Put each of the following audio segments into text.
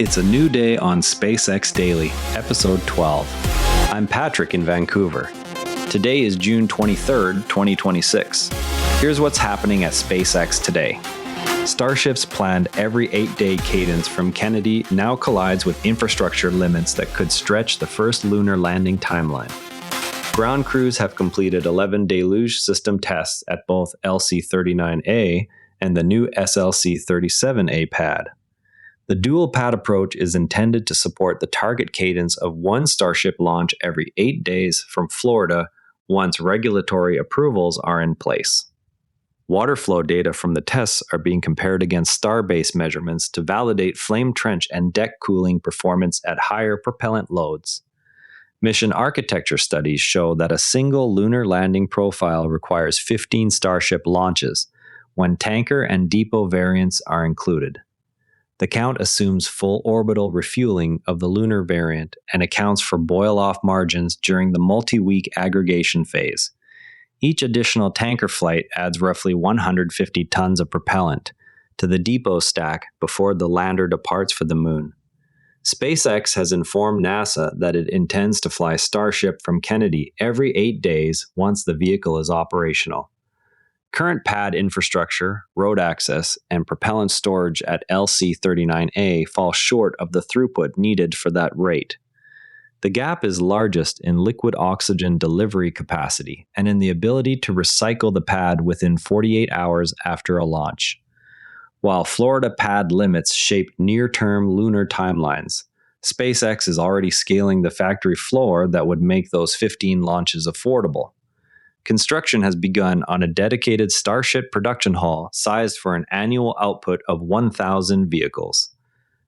It's a new day on SpaceX Daily, episode 12. I'm Patrick in Vancouver. Today is June 23rd, 2026. Here's what's happening at SpaceX today. Starship's planned every 8-day cadence from Kennedy now collides with infrastructure limits that could stretch the first lunar landing timeline. Ground crews have completed 11 deluge system tests at both LC-39A and the new SLC-37A pad. The dual pad approach is intended to support the target cadence of one Starship launch every 8 days from Florida once regulatory approvals are in place. Water flow data from the tests are being compared against Starbase measurements to validate flame trench and deck cooling performance at higher propellant loads. Mission architecture studies show that a single lunar landing profile requires 15 Starship launches, when tanker and depot variants are included. The count assumes full orbital refueling of the lunar variant and accounts for boil-off margins during the multi-week aggregation phase. Each additional tanker flight adds roughly 150 tons of propellant to the depot stack before the lander departs for the moon. SpaceX has informed NASA that it intends to fly Starship from Kennedy every 8 days once the vehicle is operational. Current pad infrastructure, road access, and propellant storage at LC-39A fall short of the throughput needed for that rate. The gap is largest in liquid oxygen delivery capacity and in the ability to recycle the pad within 48 hours after a launch. While Florida pad limits shape near-term lunar timelines, SpaceX is already scaling the factory floor that would make those 15 launches affordable. Construction has begun on a dedicated Starship production hall sized for an annual output of 1,000 vehicles.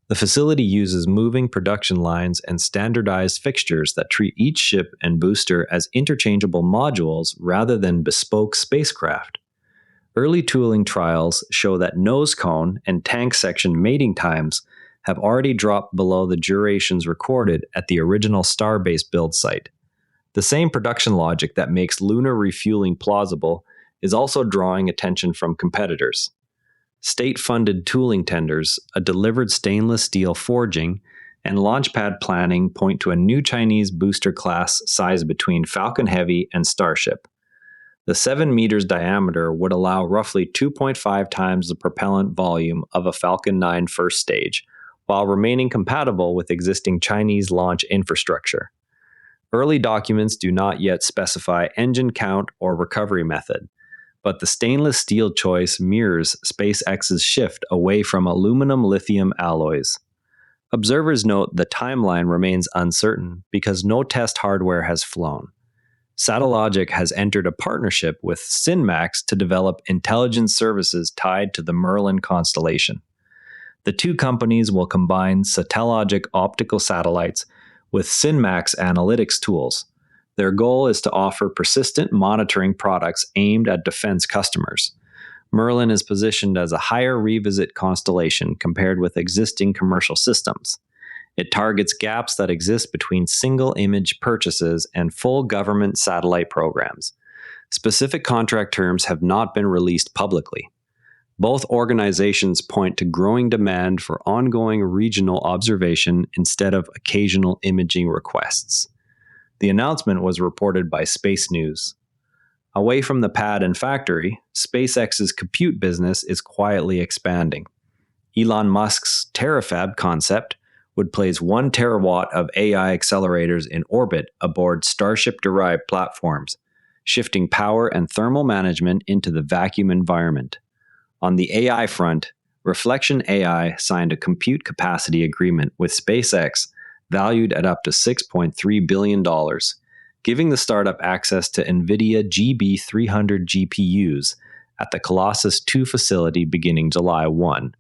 The facility uses moving production lines and standardized fixtures that treat each ship and booster as interchangeable modules rather than bespoke spacecraft. Early tooling trials show that nose cone and tank section mating times have already dropped below the durations recorded at the original Starbase build site. The same production logic that makes lunar refueling plausible is also drawing attention from competitors. State-funded tooling tenders, a delivered stainless steel forging, and launch pad planning point to a new Chinese booster class sized between Falcon Heavy and Starship. The 7 meters diameter would allow roughly 2.5 times the propellant volume of a Falcon 9 first stage, while remaining compatible with existing Chinese launch infrastructure. Early documents do not yet specify engine count or recovery method, but the stainless steel choice mirrors SpaceX's shift away from aluminum-lithium alloys. Observers note the timeline remains uncertain because no test hardware has flown. Satellogic has entered a partnership with SynMax to develop intelligence services tied to the Merlin constellation. The two companies will combine Satellogic optical satellites with SynMax analytics tools. Their goal is to offer persistent monitoring products aimed at defense customers. Merlin is positioned as a higher revisit constellation compared with existing commercial systems. It targets gaps that exist between single image purchases and full government satellite programs. Specific contract terms have not been released publicly. Both organizations point to growing demand for ongoing regional observation instead of occasional imaging requests. The announcement was reported by Space News. Away from the pad and factory, SpaceX's compute business is quietly expanding. Elon Musk's Terafab concept would place 1 terawatt of AI accelerators in orbit aboard Starship-derived platforms, shifting power and thermal management into the vacuum environment. On the AI front, Reflection AI signed a compute capacity agreement with SpaceX valued at up to $6.3 billion, giving the startup access to NVIDIA GB300 GPUs at the Colossus II facility beginning July 1.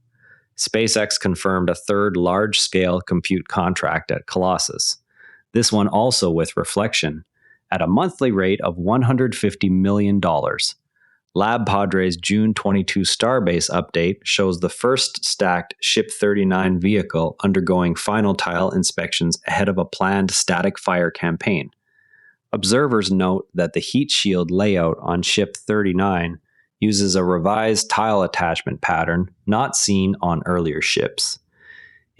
SpaceX confirmed a third large-scale compute contract at Colossus, this one also with Reflection, at a monthly rate of $150 million. Lab Padre's June 22 Starbase update shows the first stacked Ship 39 vehicle undergoing final tile inspections ahead of a planned static fire campaign. Observers note that the heat shield layout on Ship 39 uses a revised tile attachment pattern not seen on earlier ships.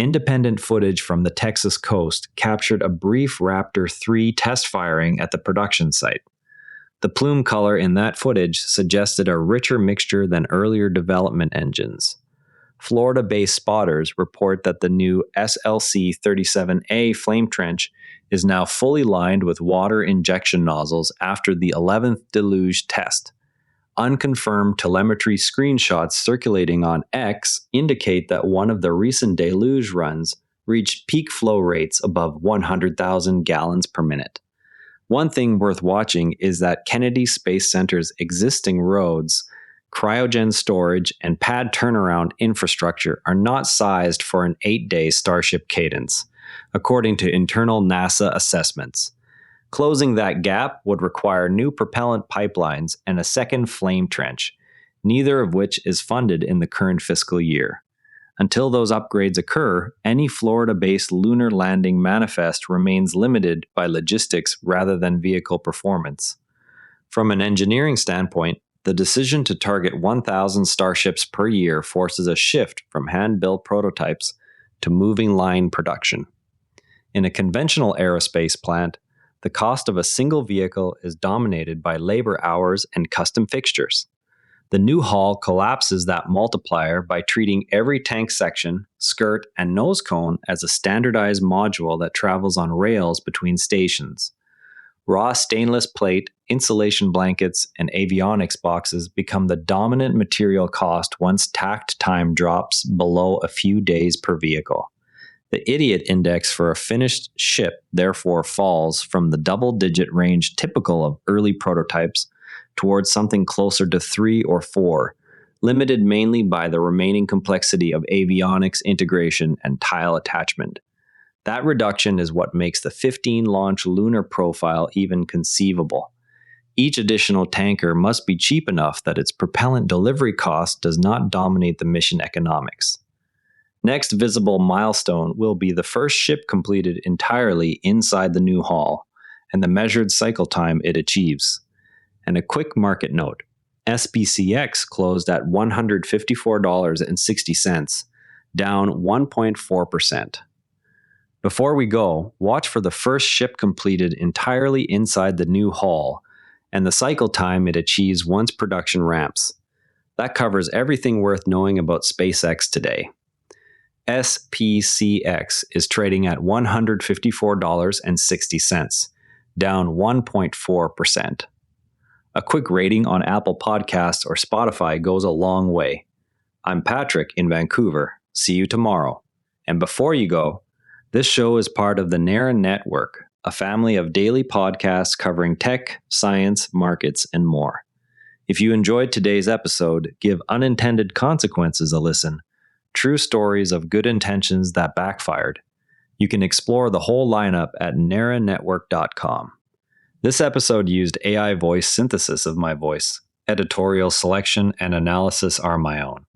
independent footage from the Texas coast captured a brief Raptor 3 test firing at the production site. The plume color in that footage suggested a richer mixture than earlier development engines. Florida-based spotters report that the new SLC-37A flame trench is now fully lined with water injection nozzles after the 11th deluge test. Unconfirmed telemetry screenshots circulating on X indicate that one of the recent deluge runs reached peak flow rates above 100,000 gallons per minute. One thing worth watching is that Kennedy Space Center's existing roads, cryogen storage, and pad turnaround infrastructure are not sized for an 8-day Starship cadence, according to internal NASA assessments. Closing that gap would require new propellant pipelines and a second flame trench, neither of which is funded in the current fiscal year. Until those upgrades occur, any Florida-based lunar landing manifest remains limited by logistics rather than vehicle performance. From an engineering standpoint, the decision to target 1,000 Starships per year forces a shift from hand-built prototypes to moving line production. In a conventional aerospace plant, the cost of a single vehicle is dominated by labor hours and custom fixtures. The new hull collapses that multiplier by treating every tank section, skirt, and nose cone as a standardized module that travels on rails between stations. Raw stainless plate, insulation blankets, and avionics boxes become the dominant material cost once takt time drops below a few days per vehicle. The idiot index for a finished ship therefore falls from the double-digit range typical of early prototypes towards something closer to 3 or 4, limited mainly by the remaining complexity of avionics integration and tile attachment. That reduction is what makes the 15-launch lunar profile even conceivable. Each additional tanker must be cheap enough that its propellant delivery cost does not dominate the mission economics. Next visible milestone will be the first ship completed entirely inside the new hull and the measured cycle time it achieves. And a quick market note, SPCX closed at $154.60, down 1.4%. Before we go, watch for the first ship completed entirely inside the new hull and the cycle time it achieves once production ramps. That covers everything worth knowing about SpaceX today. SPCX is trading at $154.60, down 1.4%. A quick rating on Apple Podcasts or Spotify goes a long way. I'm Patrick in Vancouver. See you tomorrow. And before you go, this show is part of the NARA Network, a family of daily podcasts covering tech, science, markets, and more. If you enjoyed today's episode, give Unintended Consequences a listen. True stories of good intentions that backfired. You can explore the whole lineup at naranetwork.com. This episode used AI voice synthesis of my voice. Editorial selection and analysis are my own.